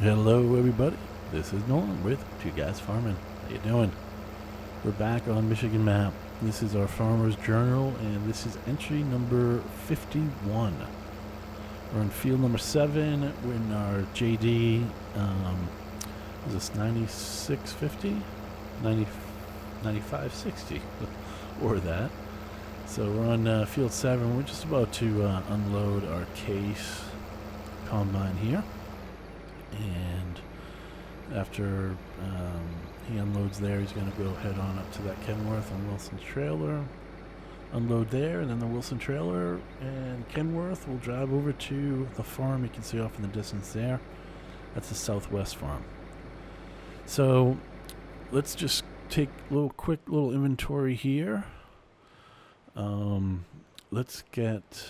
Hello everybody, this is Nolan with Two Guys Farming. How you doing? We're back on Michigan Map. This is our Farmer's Journal and this is entry number 51. We're in field number 7. We're in our JD, is this 9650? 9560 or that. So we're on field 7. We're just about to unload our case combine here. And after he unloads there, he's going to go head on up to that Kenworth and Wilson trailer, unload there, and then the Wilson trailer and Kenworth will drive over to the farm you can see off in the distance there. That's the Southwest farm. So let's just take a quick little inventory here. Let's get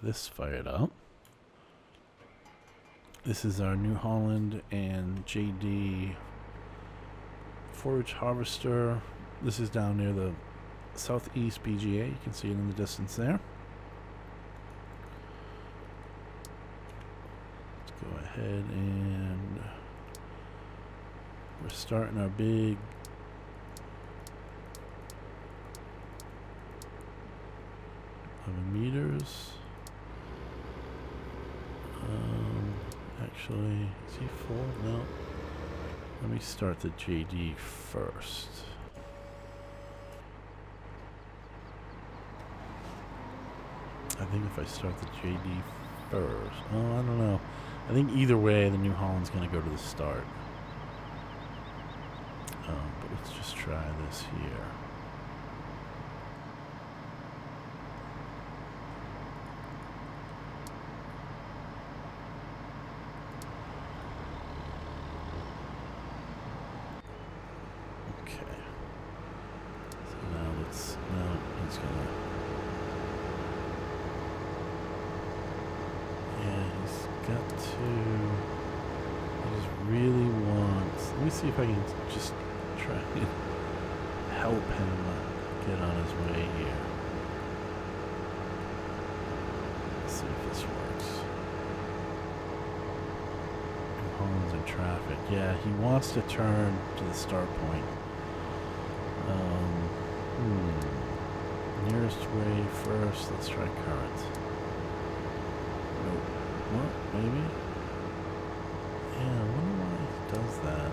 this fired up. This is our New Holland and JD forage harvester. This is down near the Southeast BGA. You can see it in the distance there. Let's go ahead and we're starting our big meters. Actually, is he full? No. Let me start the JD first. I think if I start the JD first. Oh, I don't know. I think either way, the New Holland's going to go to the start. But let's just try this here. See if I can just try and help him get on his way here. Let's see if this works. Holland's in traffic. Yeah, he wants to turn to the start point. Nearest way first. Let's try current. Nope. What? Maybe? Yeah, I wonder why he does that.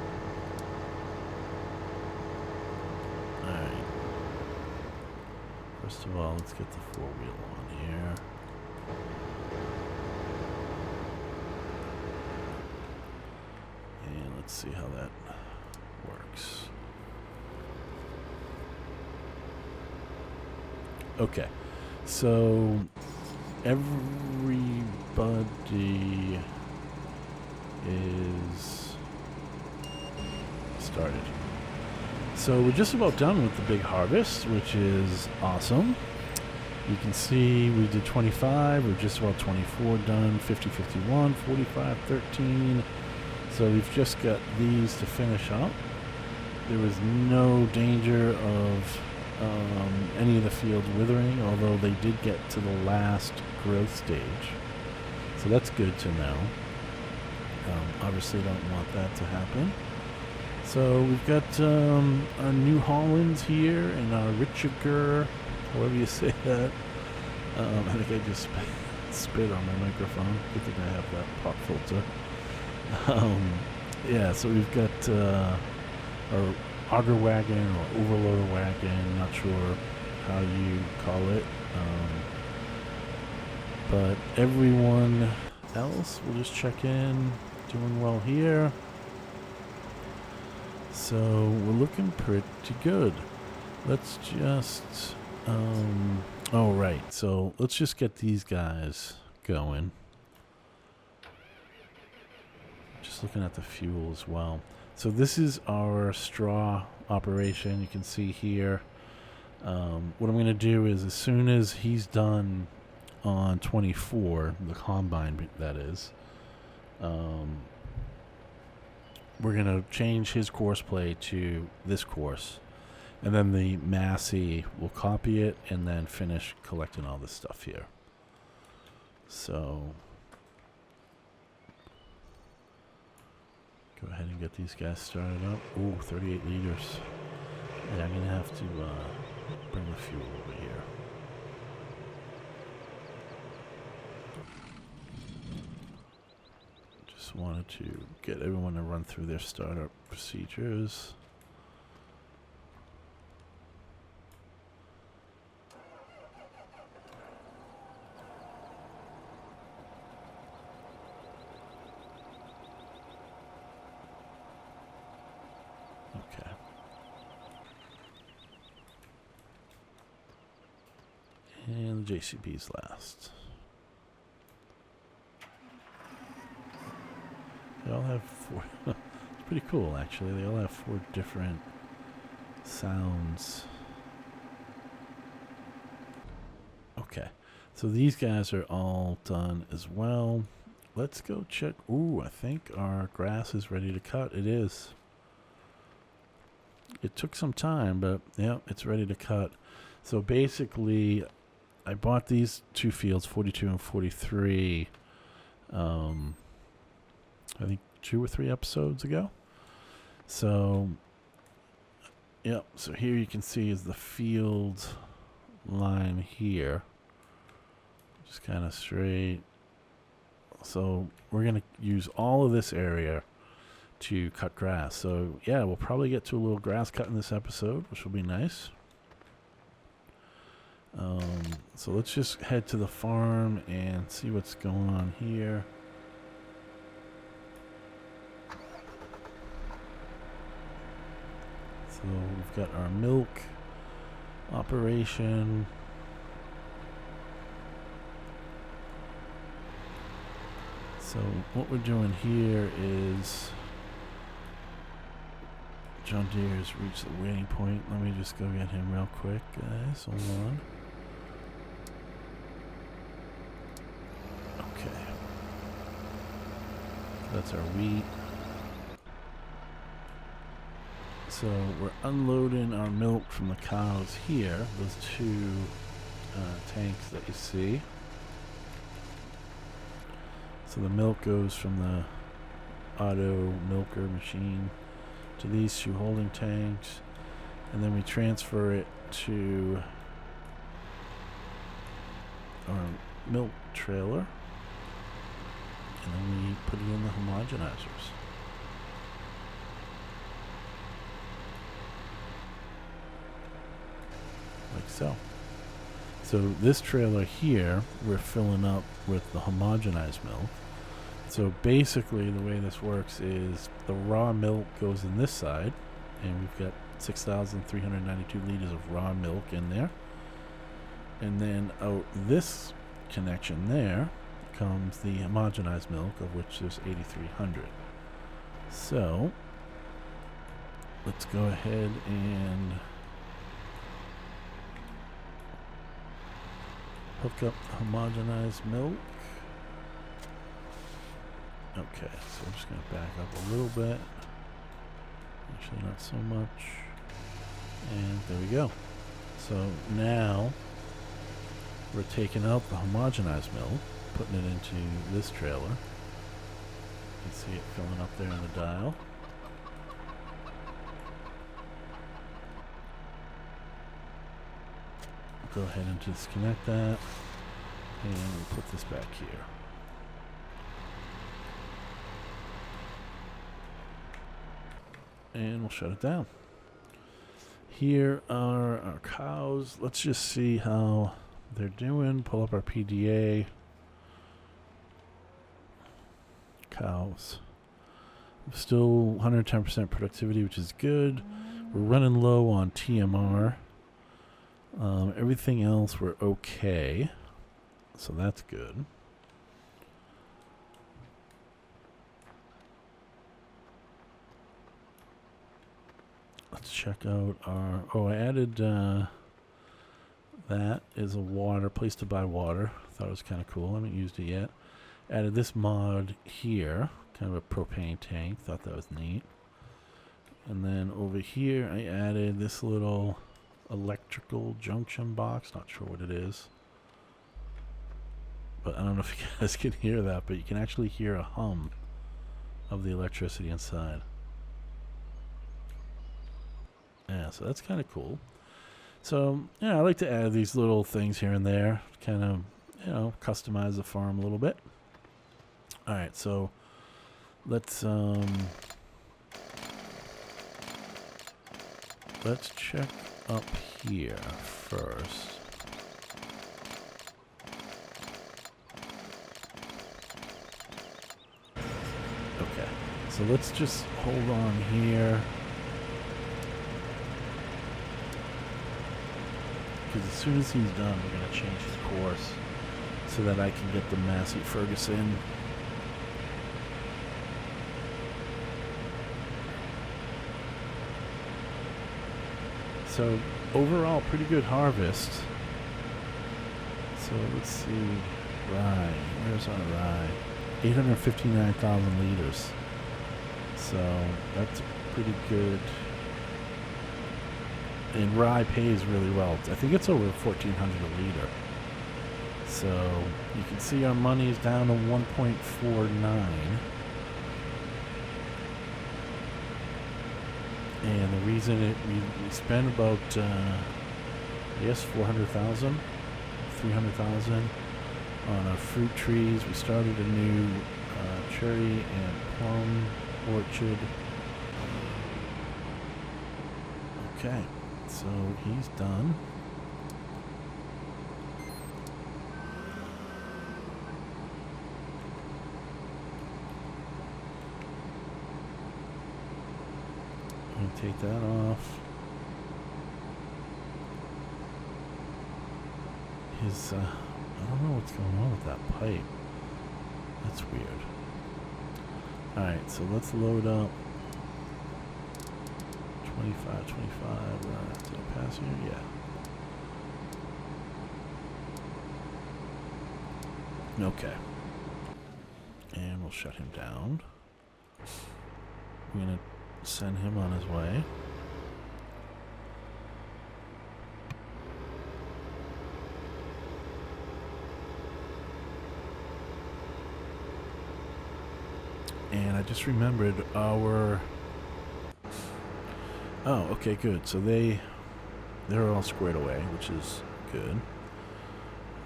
Alright. First of all, let's get the four-wheel on here. And let's see how that works. Okay. So, everybody is started. So we're just about done with the big harvest, which is awesome. You can see we did 25, we're just about 24 done, 50, 51, 45, 13. So we've just got these to finish up. There was no danger of any of the fields withering, although they did get to the last growth stage. So that's good to know. Obviously don't want that to happen. So we've got our New Hollands here and our Richiger, however you say that. I think I just spit on my microphone. Good thing I have that pop filter. Yeah, so we've got our Auger Wagon or Overloader Wagon, not sure how you call it. But everyone else, we'll just check in, doing well here. So we're looking pretty good. Let's just, oh right, so let's just get these guys going. Just looking at the fuel as well. So this is our straw operation. You can see here. What I'm going to do is as soon as he's done on 24, the combine that is, we're going to change his course play to this course. And then the Massey will copy it and then finish collecting all this stuff here. So Go ahead and get these guys started up. Ooh, 38 liters. Yeah, I'm going to have to bring the fuel over here. Just wanted to get everyone to run through their startup procedures. Okay. And the JCB's last. They all have 4. It's pretty cool, actually. They all have 4 different sounds. Okay. So these guys are all done as well. Let's go check. Ooh, I think our grass is ready to cut. It is. It took some time, but yeah, it's ready to cut. So basically, I bought these 2 fields, 42 and 43, I think 2 or 3 episodes ago. So, yeah, so here you can see is the field line here. Just kind of straight. So we're going to use all of this area to cut grass. So yeah, we'll probably get to a little grass cut in this episode, which will be nice. So let's just head to the farm and see what's going on here. So we've got our milk operation. So what we're doing here is John Deere has reached the waiting point. Let me just go get him real quick, guys. Hold on. Okay. That's our wheat. So we're unloading our milk from the cows here. Those 2 tanks that you see. So the milk goes from the auto milker machine to these 2 holding tanks, and then we transfer it to our milk trailer, and then we put it in the homogenizers. Like so. So this trailer here, we're filling up with the homogenized milk. So basically the way this works is the raw milk goes in this side, and we've got 6,392 liters of raw milk in there. And then out this connection there comes the homogenized milk, of which there's 8,300. So let's go ahead and hook up the homogenized milk. Okay, so I'm just going to back up a little bit. Actually, not so much. And there we go. So now we're taking out the homogenized milk, putting it into this trailer. You can see it filling up there in the dial. Go ahead and disconnect that, and we'll put this back here. And we'll shut it down. Here are our cows. Let's just see how they're doing. Pull up our PDA. Cows. Still 110% productivity, which is good. We're running low on TMR. Everything else we're okay. So that's good. Let's check out our... Oh, I added... that is a water, place to buy water. Thought it was kind of cool. I haven't used it yet. Added this mod here. Kind of a propane tank. Thought that was neat. And then over here, I added this little electrical junction box. Not sure what it is. But I don't know if you guys can hear that, but you can actually hear a hum of the electricity inside. Yeah, so that's kind of cool. So, yeah, I like to add these little things here and there, kind of, you know, customize the farm a little bit. All right, so let's check up here first. Okay, so let's just hold on here. Because as soon as he's done, we're going to change his course so that I can get the Massey Ferguson. So overall, pretty good harvest. So let's see, rye. Where's our rye? 859,000 liters. So that's pretty good. And rye pays really well. I think it's over 1,400 a liter. So you can see our money is down to 1.49. And the reason we spent about I guess 400,000, 300,000 on our fruit trees. We started a new cherry and plum orchard. Okay, so he's done. Take that off. His, I don't know what's going on with that pipe. That's weird. Alright, so let's load up 25, 25. Did I pass here? Yeah. Okay. And we'll shut him down. I'm gonna send him on his way. And I just remembered our... Oh, okay, good. So they're all squared away, which is good.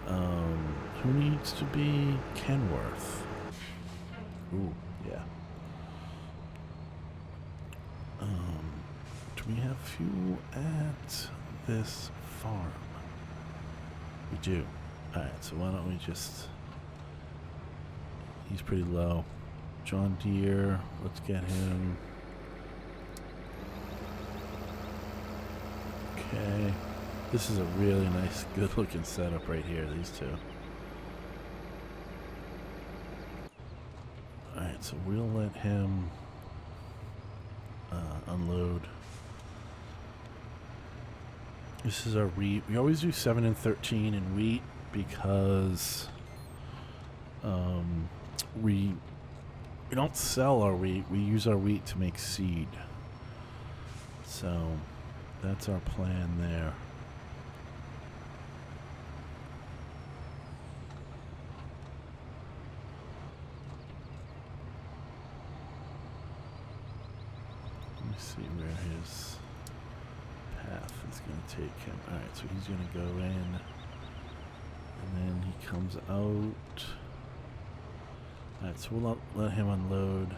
Who needs to be Kenworth? Ooh, yeah. Do we have fuel at this farm? We do. Alright, so why don't we just... He's pretty low. JohnDeere, let's get him. Okay. This is a really nice, good looking setup right here, these two. Alright, so we'll let him unload. This is our wheat. We always do 7 and 13 in wheat because we don't sell our wheat. We use our wheat to make seed. So that's our plan there. Let me see where his path is going to take him. Alright, so he's going to go in. And then he comes out. Alright, so we'll let him unload.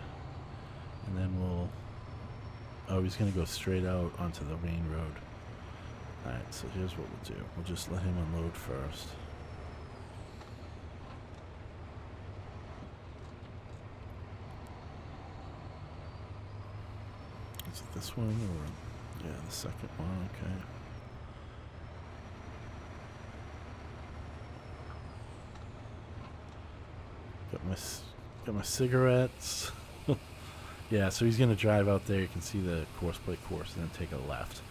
And then we'll... Oh, he's going to go straight out onto the main road. Alright, so here's what we'll do. We'll just let him unload first. Is it this one or... Yeah, the second one, okay. Got my cigarettes. Yeah, so he's going to drive out there. You can see the plate course and then take a left.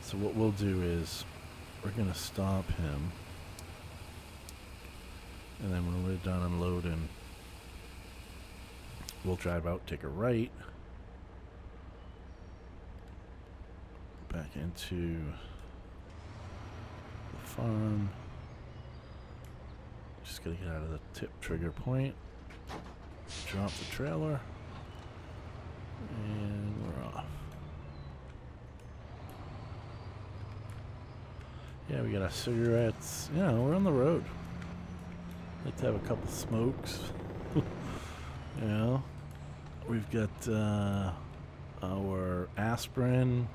So what we'll do is we're going to stop him. And then when we're done unloading, we'll drive out, take a right. Back into the farm. Just got to get out of the tip trigger point. Drop the trailer. And we're off. Yeah, we got our cigarettes. Yeah, we're on the road. Like to have a couple smokes. You know, we've got our aspirin.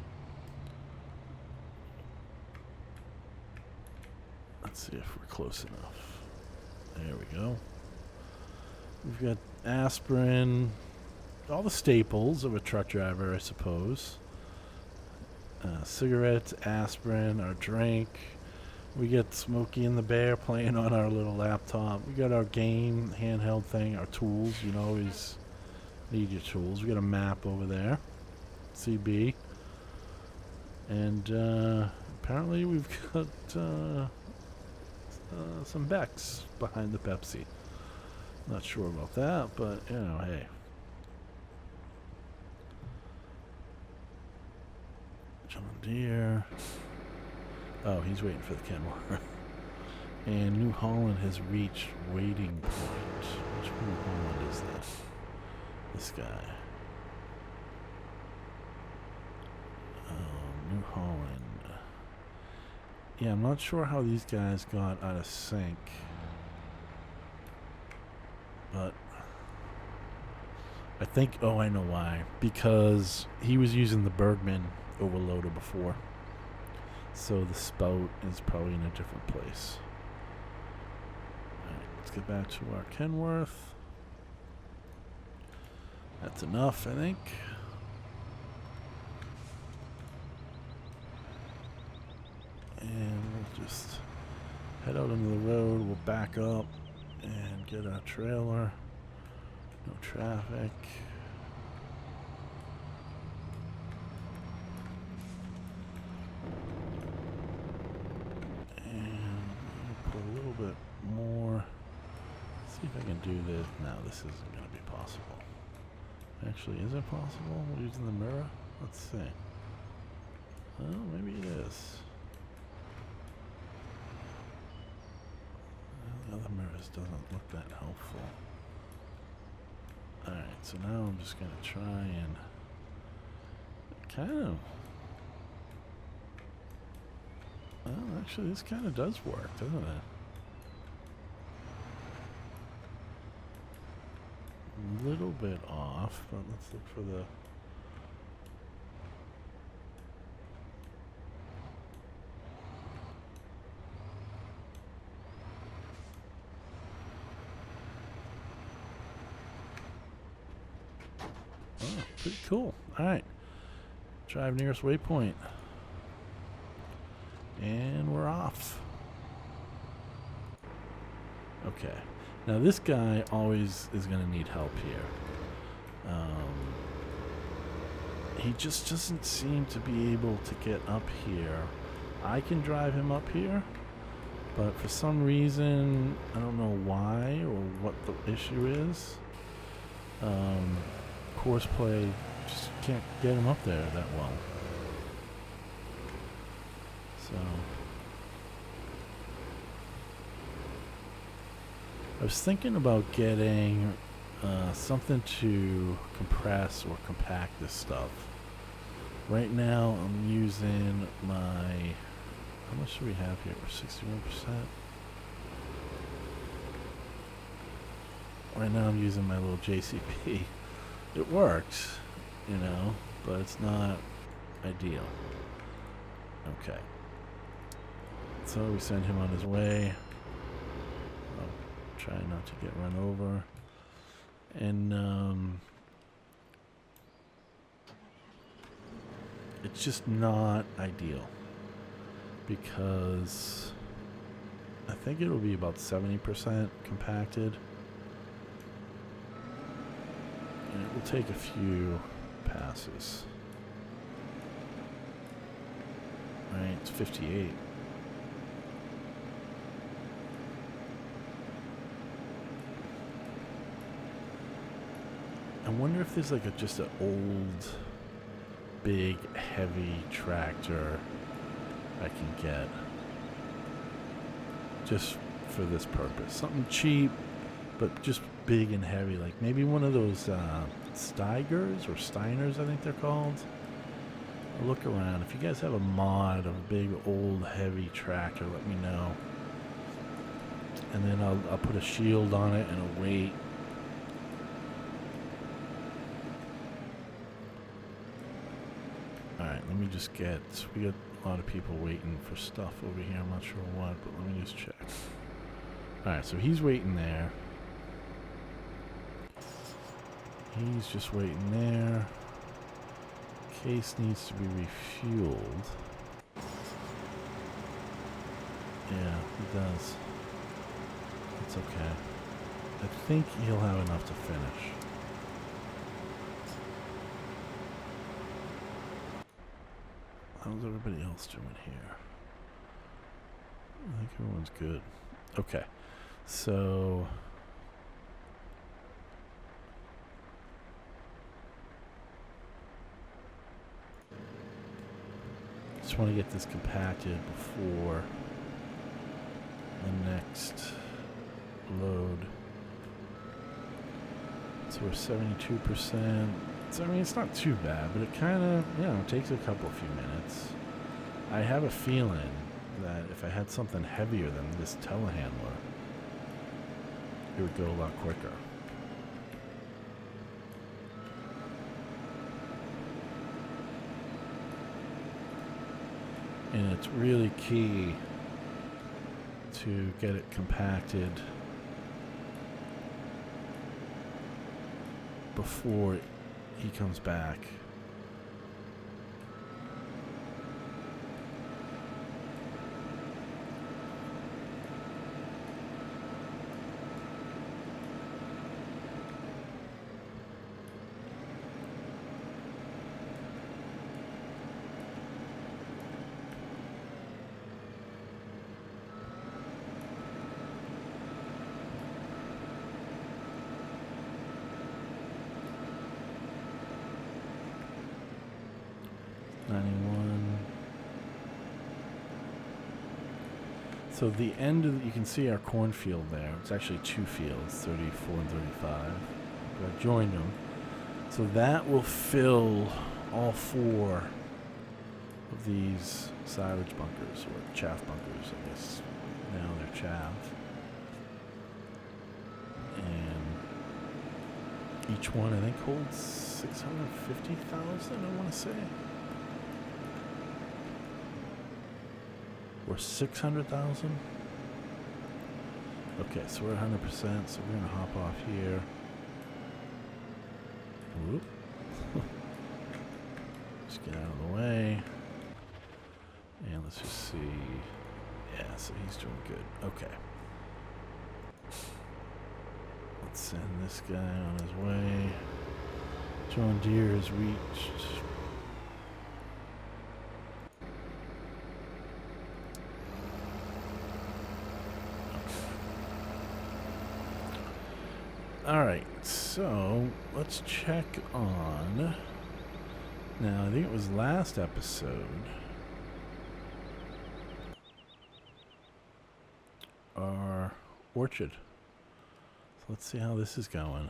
Let's see if we're close enough. There we go. We've got aspirin, all the staples of a truck driver, I suppose. Cigarettes, aspirin, our drink. We got Smokey and the Bear playing on our little laptop. We got our game handheld thing, our tools. You know, always need your tools. We got a map over there, CB. And apparently we've got some Becks behind the Pepsi. Not sure about that, but you know, hey. JohnDeere. Oh, he's waiting for the Kenmore. And New Holland has reached waiting point. Which New Holland is this? This guy. New Holland. Yeah, I'm not sure how these guys got out of sync. But I think, oh, I know why. Because he was using the Bergman overloader before. So the spout is probably in a different place. Alright, let's get back to our Kenworth. That's enough, I think. And we'll just head out into the road. We'll back up and get our trailer. No traffic. Bit more. Let's see if I can do this. No, this isn't going to be possible. Actually, is it possible using the mirror? Let's see. Well, maybe it is. Well, the other mirrors doesn't look that helpful. Alright, so now I'm just going to try and kind of. Well, actually, this kind of does work, doesn't it? A little bit off, but let's look for the. Oh, pretty cool. All right, drive nearest waypoint, and we're off. Okay. Now this guy always is going to need help here. He just doesn't seem to be able to get up here. I can drive him up here, but for some reason, I don't know why or what the issue is. Course play just can't get him up there that well. So I was thinking about getting something to compress or compact this stuff. Right now I'm using my, how much do we have here? 61%. Right now I'm using my little JCP. It works, you know, but it's not ideal. Okay. So we send him on his way. Try not to get run over. And it's just not ideal because I think it'll be about 70% compacted. And it will take a few passes. Right, it's 58. I wonder if there's like just an old, big, heavy tractor I can get just for this purpose. Something cheap, but just big and heavy. Like maybe one of those Steigers or Steiners, I think they're called. I'll look around. If you guys have a mod of a big, old, heavy tractor, let me know. And then I'll put a shield on it and a weight. Alright, let me just get... We got a lot of people waiting for stuff over here. I'm not sure what, but let me just check. Alright, so he's waiting there. He's just waiting there. Case needs to be refueled. Yeah, he does. It's okay. I think he'll have enough to finish. How's everybody else doing here? I think everyone's good. Okay. So... just want to get this compacted before the next load. So we're 72%. So I mean, it's not too bad, but it kind of, you know, takes a few minutes. I have a feeling that if I had something heavier than this telehandler, it would go a lot quicker. And it's really key to get it compacted before he comes back. So the end of you can see our cornfield there. It's actually two fields, 34 and 35. But I joined them. So that will fill all four of these silage bunkers, or chaff bunkers, I guess. Now they're chaff. And each one, I think, holds 650,000, I want to say. Or 600,000. Okay, so we're at 100%, so we're gonna hop off here. Whoop. Just get out of the way. And let's just see. Yeah, so he's doing good. Okay. Let's send this guy on his way. John Deere has reached. Alright, so let's check on. Now, I think it was last episode. Our orchard. So let's see how this is going.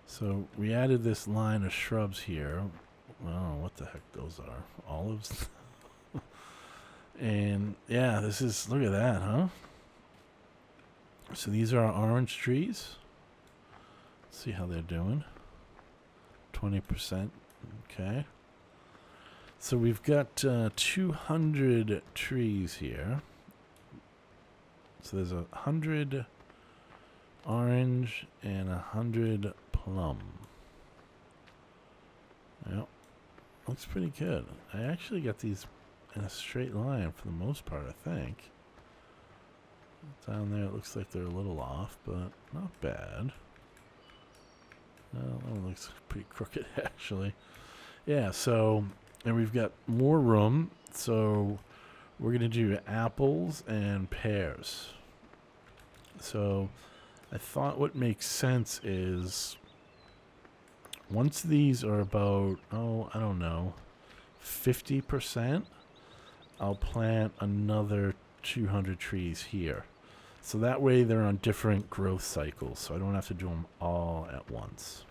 So we added this line of shrubs here. I don't know what the heck those are. Olives? And yeah, this is, look at that, huh? So these are our orange trees. See how they're doing. 20%. Okay. So we've got 200 trees here. So there's 100 orange and 100 plum. Yep. Looks pretty good. I actually got these in a straight line for the most part, I think. Down there it looks like they're a little off, but not bad. That one looks pretty crooked, actually. Yeah, so, and we've got more room, so we're going to do apples and pears. So, I thought what makes sense is, once these are about, I don't know, 50%, I'll plant another 200 trees here. So that way they're on different growth cycles, so I don't have to do them all at once.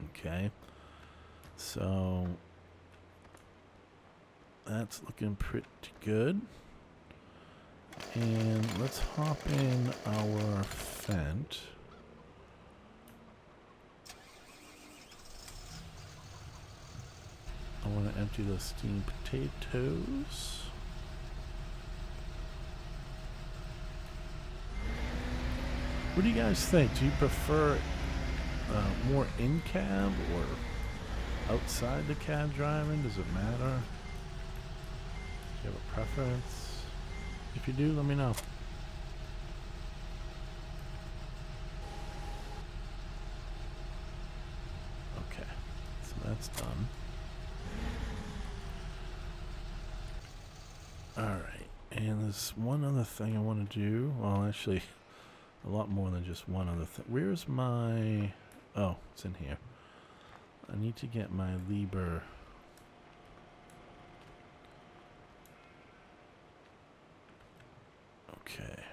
Okay, so that's looking pretty good. And let's hop in our Fendt. I want to empty those steamed potatoes. What do you guys think? Do you prefer more in cab or outside the cab driving? Does it matter? Do you have a preference? If you do, let me know. Okay, so that's done. Alright, and there's one other thing I want to do. Well, actually, a lot more than just one other thing. Where's my... Oh, it's in here. I need to get my litre. Okay.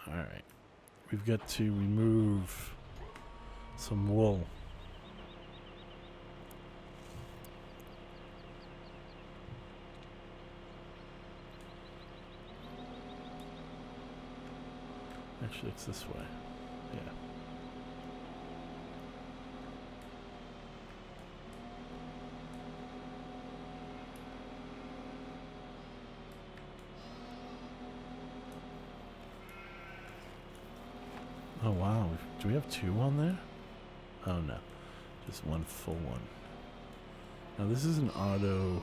Alright. We've got to remove some wool. Actually, it's this way. Yeah. Oh, wow. Do we have two on there? Oh, no. Just one full one. Now, this is an auto...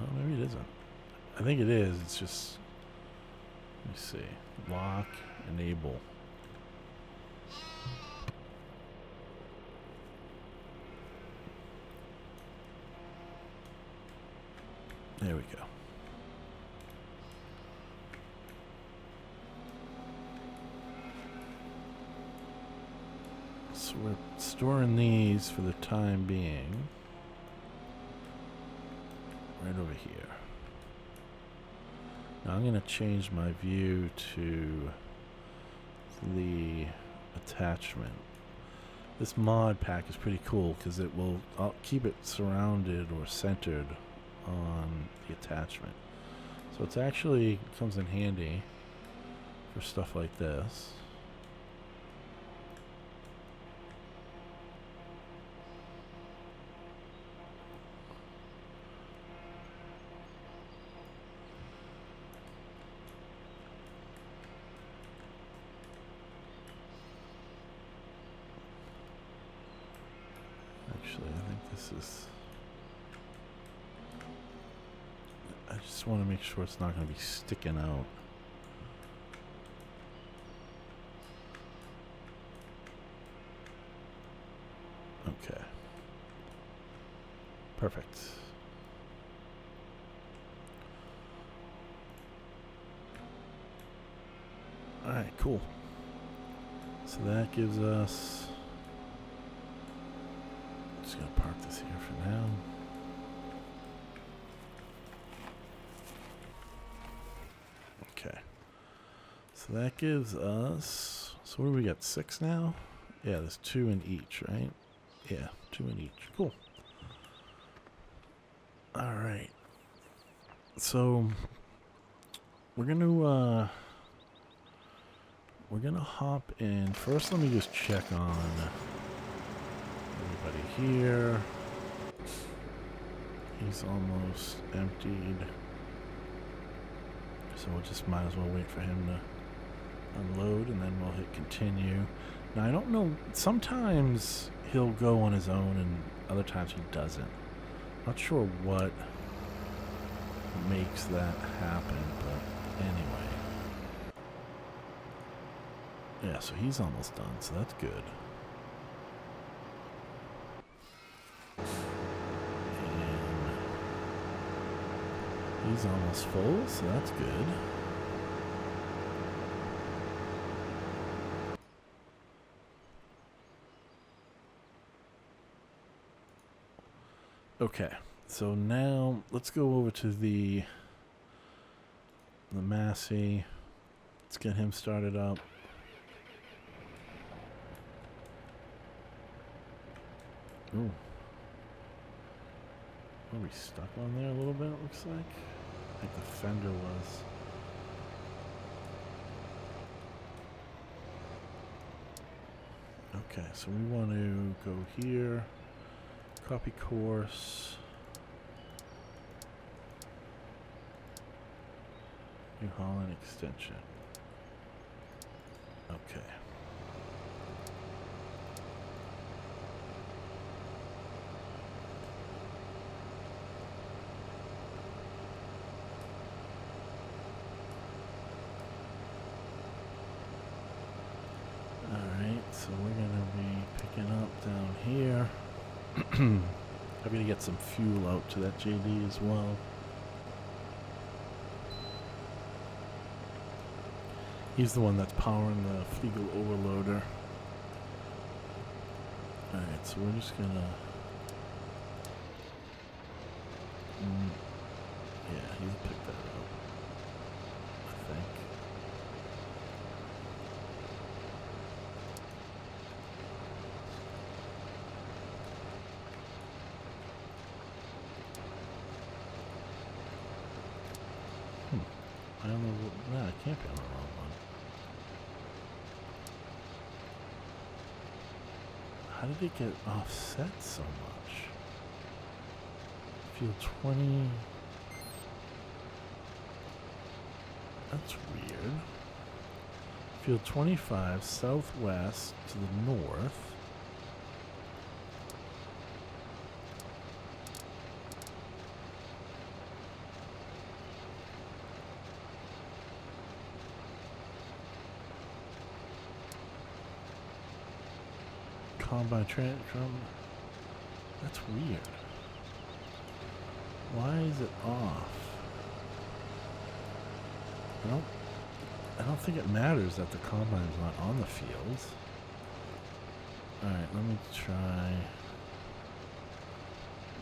Oh, maybe it isn't. I think it is. It's just... Let me see. Lock, enable. There we go. So we're storing these for the time being. Right over here. Now I'm going to change my view to the attachment. This mod pack is pretty cool because it will keep it surrounded or centered on the attachment. So it's actually comes in handy for stuff like this. Actually, I think this is... I just want to make sure it's not going to be sticking out. Okay. Perfect. Alright, cool. So that gives us... Just gonna park this here for now. Okay. So that gives us... So what do we got? 6 now? Yeah, there's 2 in each, right? Yeah, 2 in each. Cool. Alright. So we're gonna hop in. First let me just check on everybody here. He's almost emptied. So we'll just might as well wait for him to unload and then we'll hit continue. Now I don't know, sometimes he'll go on his own and other times he doesn't. Not sure what makes that happen, but anyway. Yeah, so he's almost done, so that's good. And he's almost full, so that's good. Okay, so now let's go over to the Massey. Let's get him started up. Ooh. Are we stuck on there a little bit, it looks like? I think the fender was. Okay, so we want to go here, copy course, New Holland extension. Okay. So we're going to be picking up down here. I'm going to get some fuel out to that JD as well. He's the one that's powering the Fliegl Overloader. Alright, so we're just going to... yeah, he'll pick that up, I think. I don't know. No, it can't be on the wrong one. How did it get offset so much? Field 20. That's weird. Field 25, southwest to the north. Combine drum. That's weird. Why is it off? I don't think it matters that the combine's not on the field. Alright, let me try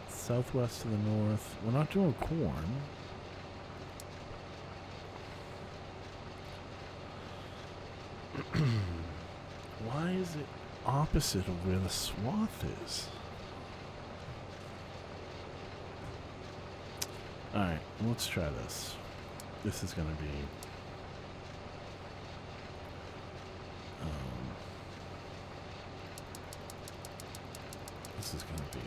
southwest to the north. We're not doing corn. Why is it opposite of where the swath is? Alright, let's try this. This is gonna be this is gonna be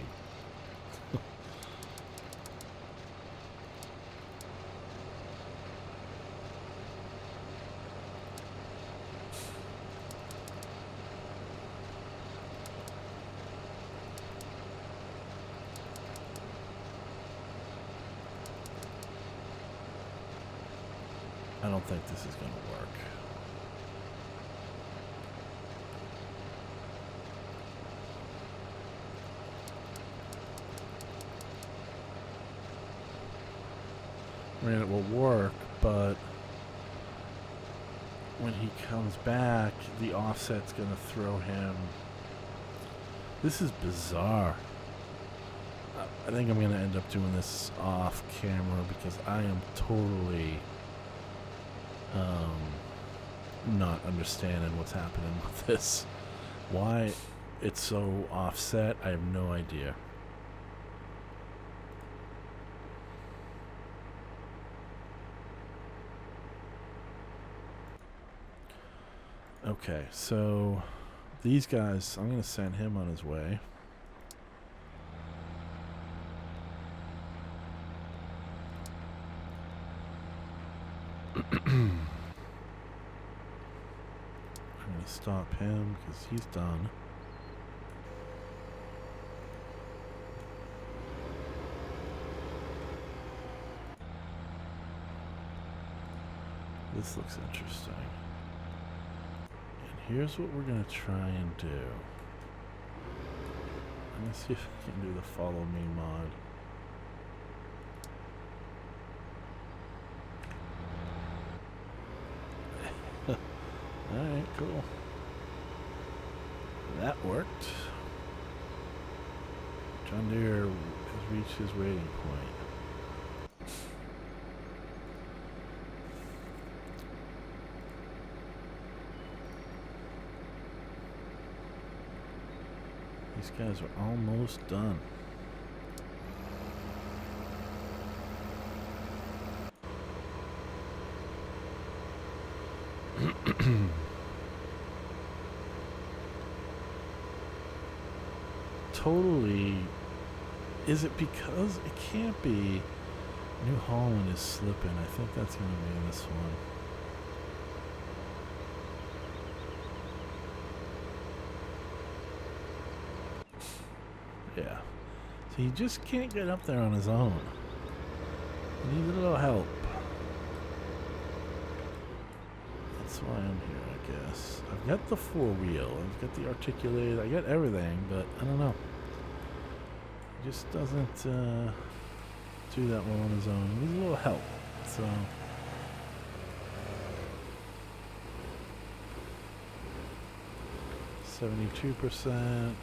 I don't think this is going to work. I mean, it will work, but when he comes back, the offset's going to throw him. This is bizarre. I think I'm going to end up doing this off camera because I am totally not understanding what's happening with this. Why it's so offset, I have no idea. Okay, so these guys, I'm going to send him on his way. I'm going to stop him because he's done. This looks interesting. And here's what we're going to try and do. I'm going to see if I can do the follow me mod. Alright, cool. That worked. JohnDeere has reached his rating point. These guys are almost done. Totally. Is it because it can't be? New Holland is slipping. I think that's going to be this one. Yeah. So he just can't get up there on his own. He needs a little help. That's why I'm here, I guess. I've got the four-wheel. I've got the articulated. I got everything, but I don't know. He just doesn't do that well on his own. He needs a little help. So... 72%.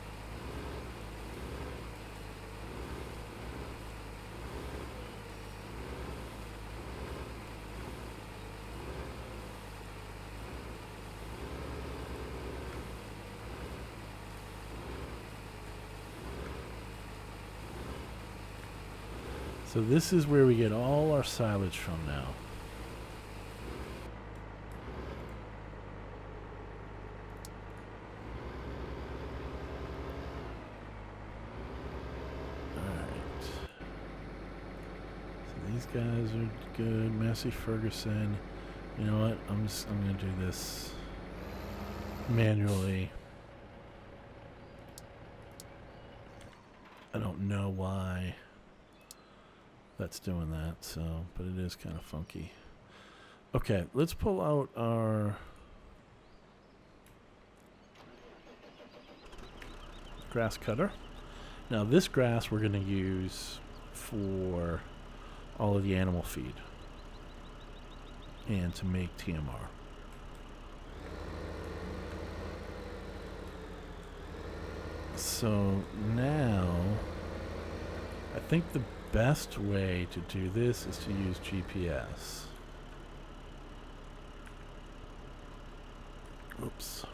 So this is where we get all our silage from now. Alright. So these guys are good. Massey, Ferguson. You know what? I'm gonna do this manually. I don't know why that's doing that, so, but it is kind of funky. Okay, let's pull out our grass cutter. Now this grass we're going to use for all of the animal feed and to make TMR. So now I think the best way to do this is to use GPS. Oops.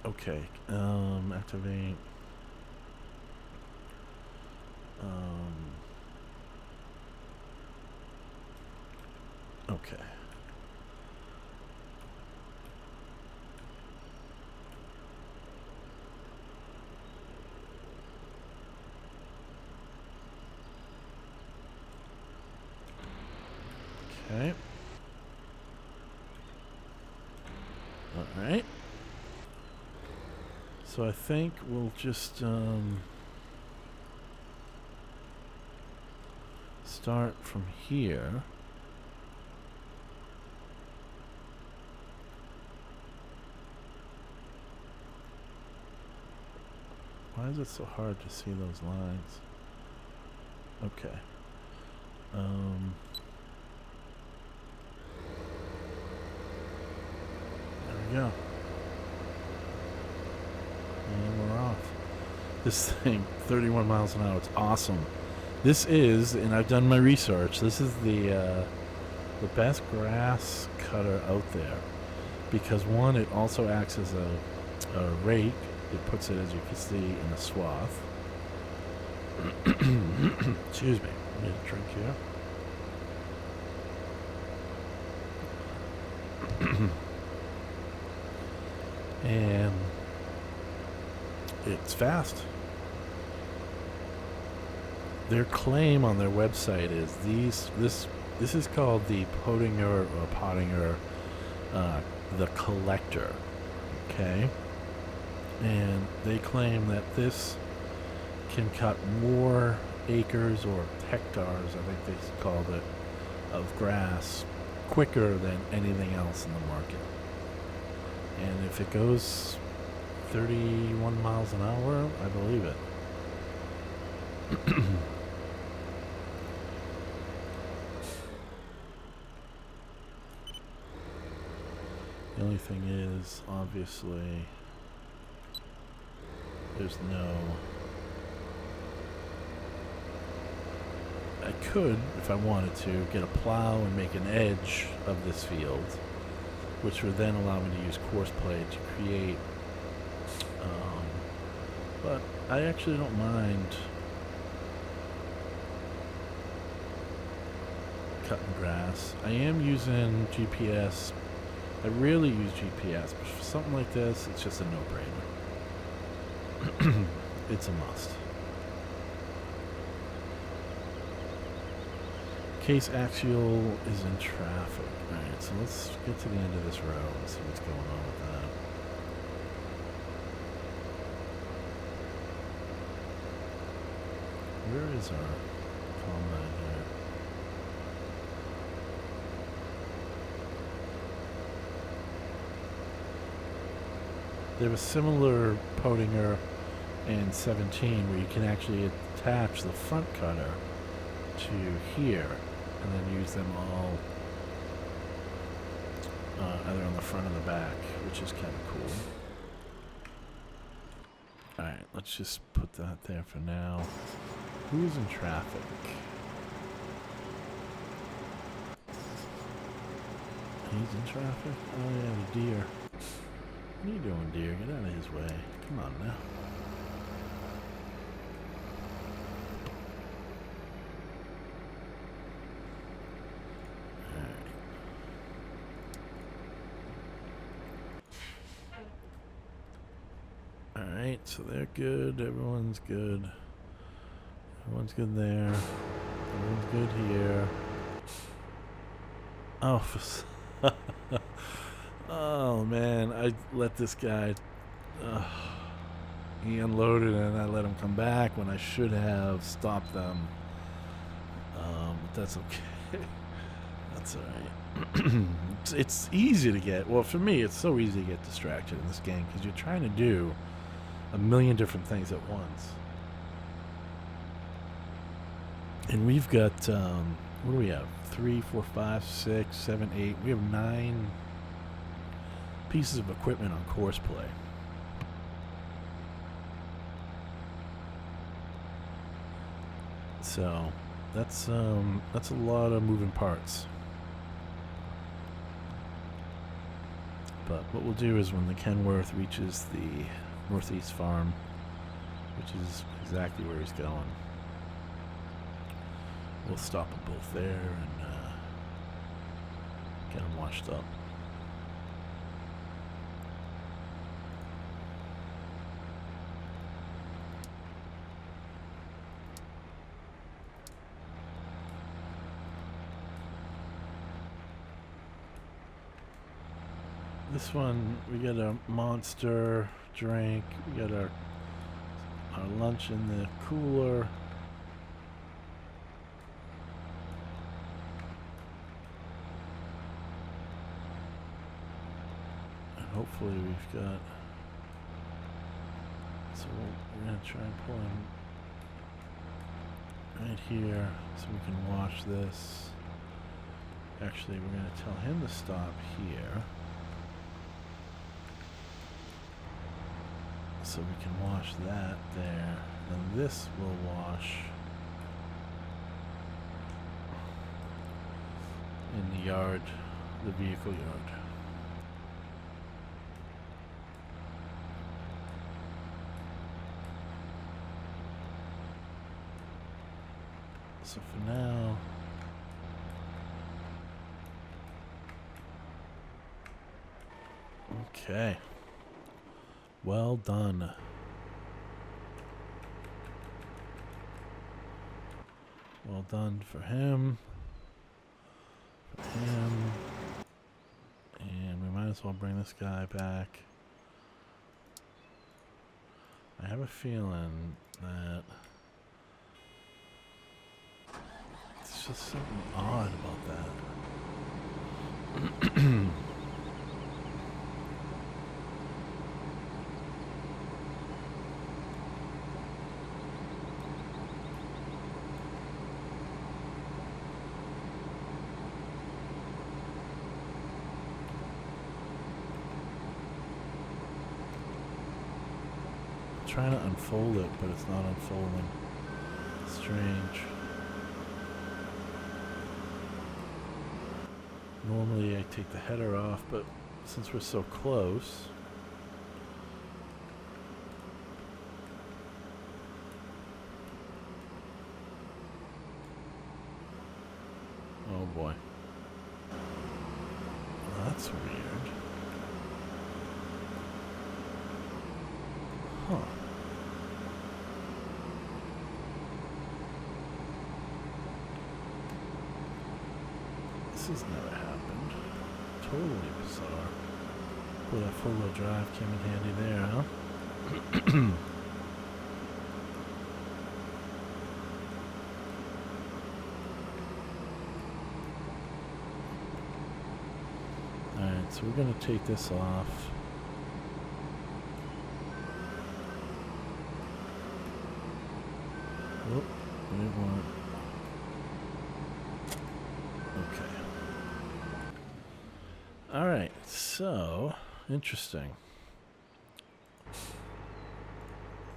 Okay. Activate. Okay. Okay. All right. So I think we'll just start from here. Why is it so hard to see those lines? Okay. Yeah. And we're off. This thing, 31 miles an hour, it's awesome. This is, and I've done my research, this is the best grass cutter out there. Because one, it also acts as a rake. It puts it, as you can see, in a swath. Excuse me. I need a drink here. And it's fast. Their claim on their website is this is called the Pottinger, the collector. Okay, and they claim that this can cut more acres or hectares, I think they called it, of grass quicker than anything else in the market. And if it goes 31 miles an hour, I believe it. The only thing is, obviously, there's no... I could, if I wanted to, get a plow and make an edge of this field, which would then allow me to use course play to create, but I actually don't mind cutting grass. I am using GPS. I rarely use GPS, but for something like this, it's just a no-brainer. It's a must. Case Axial is in traffic. Alright, so let's get to the end of this row and see what's going on with that. Where is our combine here? There was similar Pottinger in 17 where you can actually attach the front cutter to here and then use them all either on the front or the back, which is kind of cool. Alright, let's just put that there for now. Who's in traffic? He's in traffic? Oh yeah, the Deere. What are you doing, Deere? Get out of his way. Come on now. Alright, so they're good. Everyone's good. Everyone's good there. Everyone's good here. Oh, oh man, I let this guy. He unloaded and I let him come back when I should have stopped them. But that's okay. That's alright. It's easy to get. Well, for me, it's so easy to get distracted in this game because you're trying to do a million different things at once. And we've got, what do we have? 3, 4, 5, 6, 7, 8. We have 9 pieces of equipment on course play. So that's a lot of moving parts. But what we'll do is when the Kenworth reaches the Northeast Farm, which is exactly where he's going, we'll stop them both there and get them washed up. This one, we got a monster drink, we got our lunch in the cooler. And hopefully we've got, so we're going to try and pull him right here so we can wash this. Actually, we're going to tell him to stop here, so we can wash that there, and this will wash in the yard, the vehicle yard. So for now, okay. Well done. Well done for him. For him. And we might as well bring this guy back. I have a feeling that it's just something odd about that. Trying to unfold it, but it's not unfolding. Strange. Normally I take the header off, but since we're so close, boy. Well, that's weird. Huh. This has never happened. Totally bizarre. Boy, that four-wheel drive came in handy there, huh? Alright, so we're going to take this off. Oh, we didn't want it. Okay. Alright, so, interesting.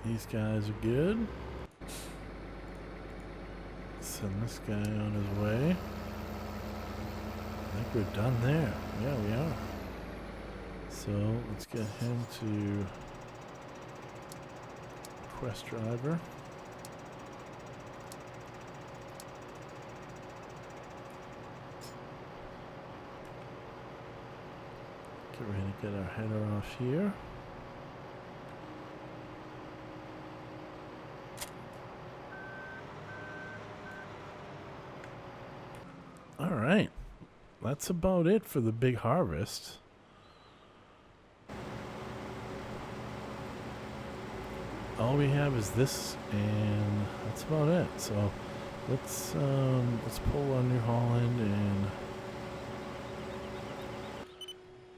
These guys are good. Send this guy on his way. I think we're done there. Yeah, we are. So let's get him to quest driver. Get ready to get our header off here. All right. That's about it for the big harvest. All we have is this, and that's about it. So let's pull our New Holland and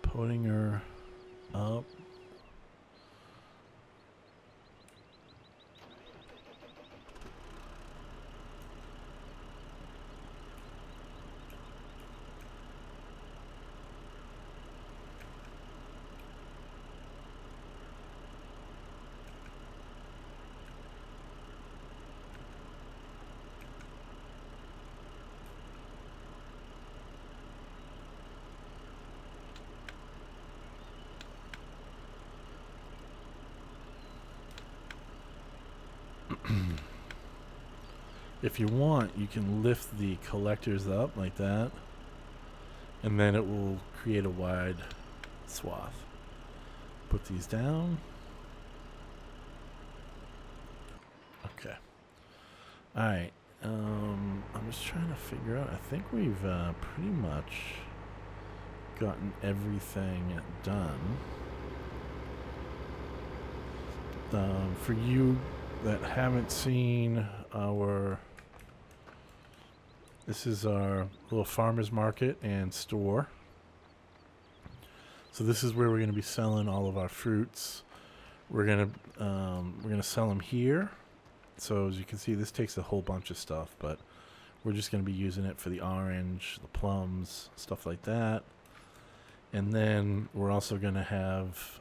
Pottinger up. If you want, you can lift the collectors up like that, and then it will create a wide swath. Put these down. Okay. Alright. I'm just trying to figure out. I think we've pretty much gotten everything done. For you that haven't seen this is our little farmer's market and store. So this is where we're going to be selling all of our fruits. We're gonna sell them here. So as you can see, this takes a whole bunch of stuff, but we're just going to be using it for the orange, the plums, stuff like that. And then we're also going to have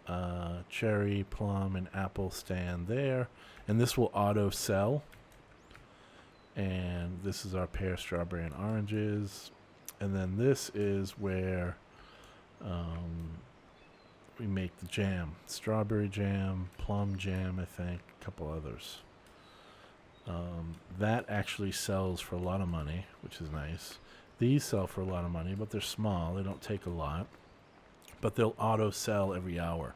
cherry, plum, and apple stand there. And this will auto sell. And this is our pear, strawberry, and oranges. And then this is where we make the jam. Strawberry jam, plum jam, I think, a couple others. That actually sells for a lot of money, which is nice. These sell for a lot of money, but they're small. They don't take a lot. But they'll auto sell every hour.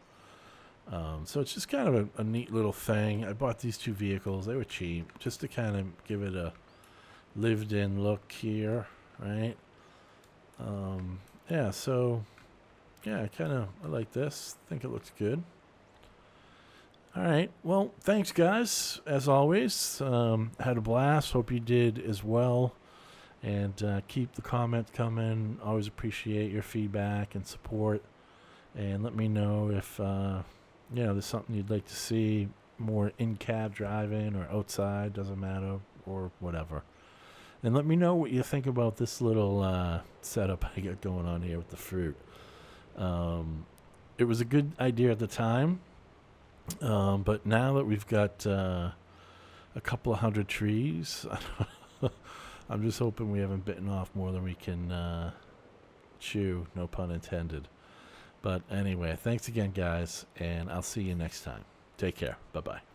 So it's just kind of a neat little thing. I bought these two vehicles. They were cheap, just to kind of give it a lived-in look here, right? Yeah, so, yeah, I like this. I think it looks good. All right. Well, thanks, guys, as always. Had a blast. Hope you did as well. And keep the comments coming. Always appreciate your feedback and support. And let me know if there's something you'd like to see more in-cab driving or outside, doesn't matter, or whatever. And let me know what you think about this little setup I got going on here with the fruit. It was a good idea at the time, but now that we've got a couple of hundred trees, I'm just hoping we haven't bitten off more than we can chew, no pun intended. But anyway, thanks again, guys, and I'll see you next time. Take care. Bye-bye.